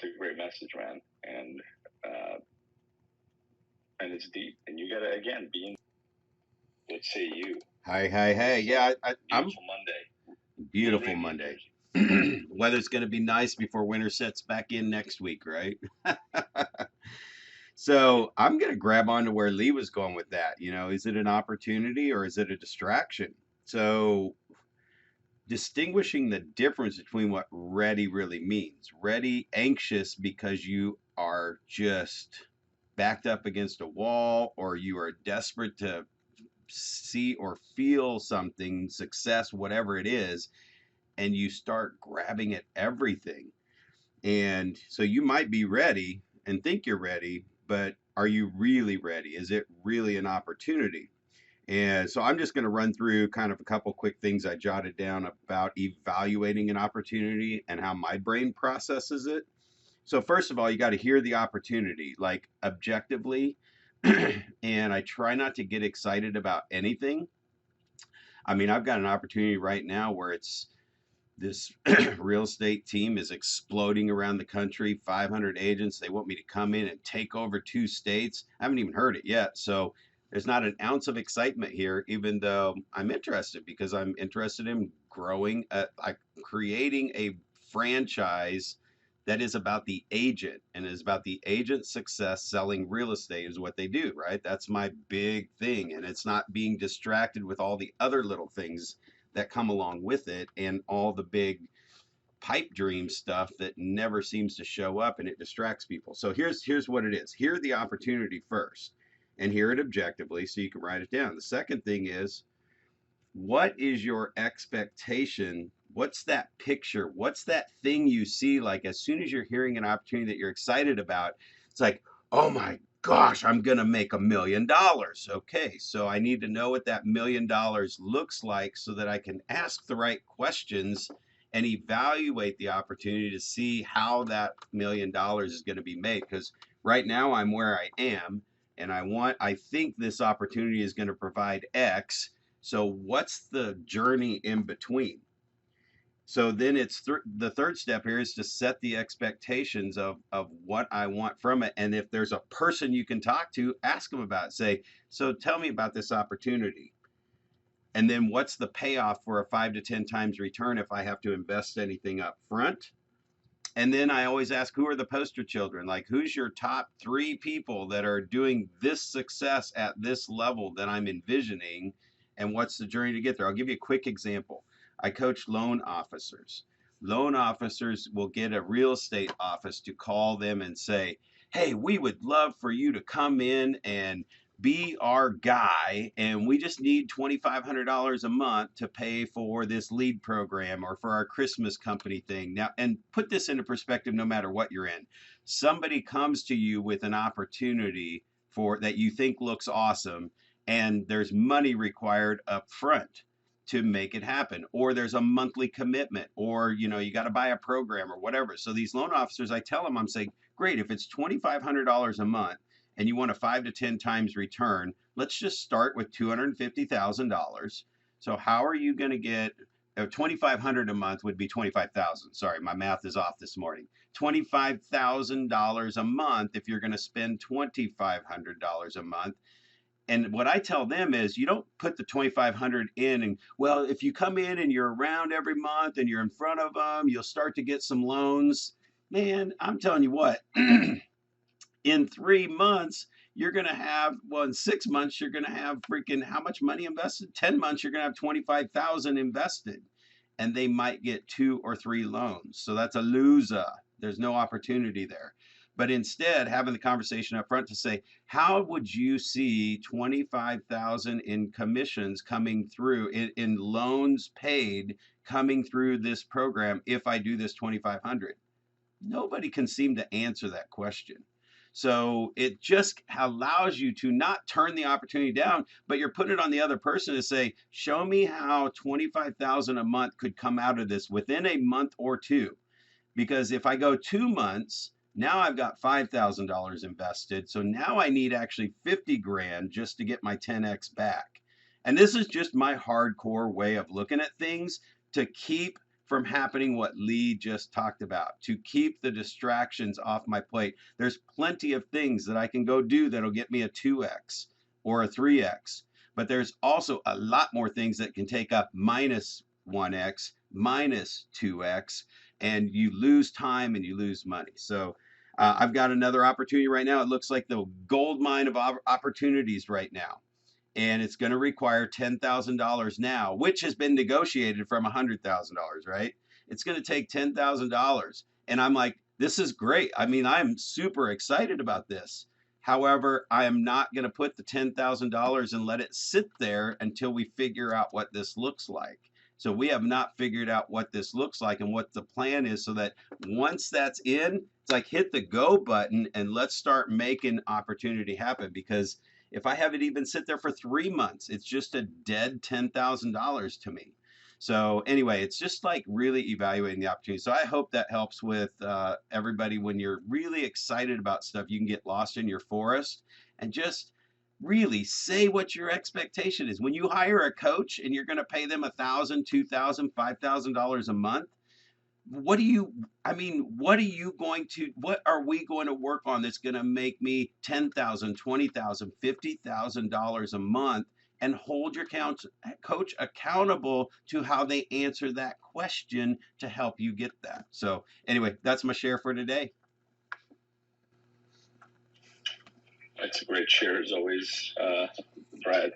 a great message, man. And it's deep. And you gotta again be in. Let's say you. Hi, hi, hey. Yeah, I'm Beautiful Monday. beautiful Monday, Monday. New Jersey. Weather's going to be nice before winter sets back in next week, right? So I'm going to grab on to where Lee was going with that. You know, is it an opportunity or is it a distraction? So distinguishing the difference between what ready really means. Ready, anxious because you are just backed up against a wall or you are desperate to see or feel something, success, whatever it is, and you start grabbing at everything. And so you might be ready and think you're ready, but are you really ready? Is it really an opportunity? And so I'm just going to run through kind of a couple quick things I jotted down about evaluating an opportunity and how my brain processes it. So first of all, you got to hear the opportunity, like objectively. And I try not to get excited about anything. I mean, I've got an opportunity right now where it's this real estate team is exploding around the country, 500 agents. They want me to come in and take over 2 states. I haven't even heard it yet. So there's not an ounce of excitement here, even though I'm interested because I'm interested in growing, like creating a franchise that is about the agent and is about the agent's success selling real estate is what they do, right? That's my big thing. And it's not being distracted with all the other little things that come along with it and all the big pipe dream stuff that never seems to show up and it distracts people. So here's what it is. Hear the opportunity first and hear it objectively so you can write it down. The second thing is, what is your expectation? What's that picture? What's that thing you see? Like as soon as you're hearing an opportunity that you're excited about, it's like, oh my gosh, I'm going to make $1 million. Okay, so I need to know what that $1 million looks like so that I can ask the right questions and evaluate the opportunity to see how that $1 million is going to be made. Because right now I'm where I am and I think this opportunity is going to provide X, so what's the journey in between? So then the third step here is to set the expectations of what I want from it. And if there's a person you can talk to, ask them about it. Say, so tell me about this opportunity. And then what's the payoff for a 5 to 10 times return if I have to invest anything up front? And then I always ask, who are the poster children? Like, who's your top 3 people that are doing this success at this level that I'm envisioning? And what's the journey to get there? I'll give you a quick example. I coach loan officers. Loan officers will get a real estate office to call them and say, hey, we would love for you to come in and be our guy, and we just need $2,500 a month to pay for this lead program or for our Christmas company thing. Now, and put this into perspective, no matter what you're in, somebody comes to you with an opportunity for that you think looks awesome, and there's money required up front to make it happen, or there's a monthly commitment, or you got to buy a program or whatever. So these loan officers, I tell them, I'm saying, great, if it's $2,500 a month and you want a 5 to 10 times return, let's just start with $250,000. So how are you going to get 2,500 a month would be 25,000. Sorry, my math is off this morning. $25,000 a month if you're going to spend $2,500 a month. And what I tell them is, you don't put the 2,500 in and, well, if you come in and you're around every month and you're in front of them, you'll start to get some loans. Man, I'm telling you what, in 3 months, you're going to have, well, in 6 months, you're going to have freaking how much money invested? 10 months, you're going to have 25,000 invested. And they might get 2 or 3 loans. So that's a loser. There's no opportunity there. But instead, having the conversation up front to say, how would you see 25,000 in commissions coming through, in loans paid coming through this program if I do this 2,500? Nobody can seem to answer that question. So it just allows you to not turn the opportunity down, but you're putting it on the other person to say, show me how 25,000 a month could come out of this within a month or two. Because if I go 2 months, now I've got $5,000 invested. So now I need actually 50 grand just to get my 10x back. And this is just my hardcore way of looking at things to keep from happening what Lee just talked about, to keep the distractions off my plate. There's plenty of things that I can go do that'll get me a 2x or a 3x, but there's also a lot more things that can take up minus 1x, minus 2x, and you lose time and you lose money. So I've got another opportunity right now. It looks like the gold mine of opportunities right now, and it's going to require $10,000 now, which has been negotiated from $100,000, right? It's going to take $10,000. And I'm like, this is great. I mean, I'm super excited about this. However, I am not going to put the $10,000 and let it sit there until we figure out what this looks like. So we have not figured out what this looks like and what the plan is, so that once that's in, it's like hit the go button and let's start making opportunity happen. Because if I have it even sit there for 3 months, it's just a dead $10,000 to me. So anyway, it's just like really evaluating the opportunity. So I hope that helps with everybody. When you're really excited about stuff, you can get lost in your forest, and just really say what your expectation is. When you hire a coach and you're going to pay them $1,000, $2,000, $5,000 a month, what do you I mean, what are we going to work on that's going to make me 10,000, 20,000, $50,000 a month, and hold your coach accountable to how they answer that question to help you get that. So anyway, that's my share for today. That's a great share as always, Brad.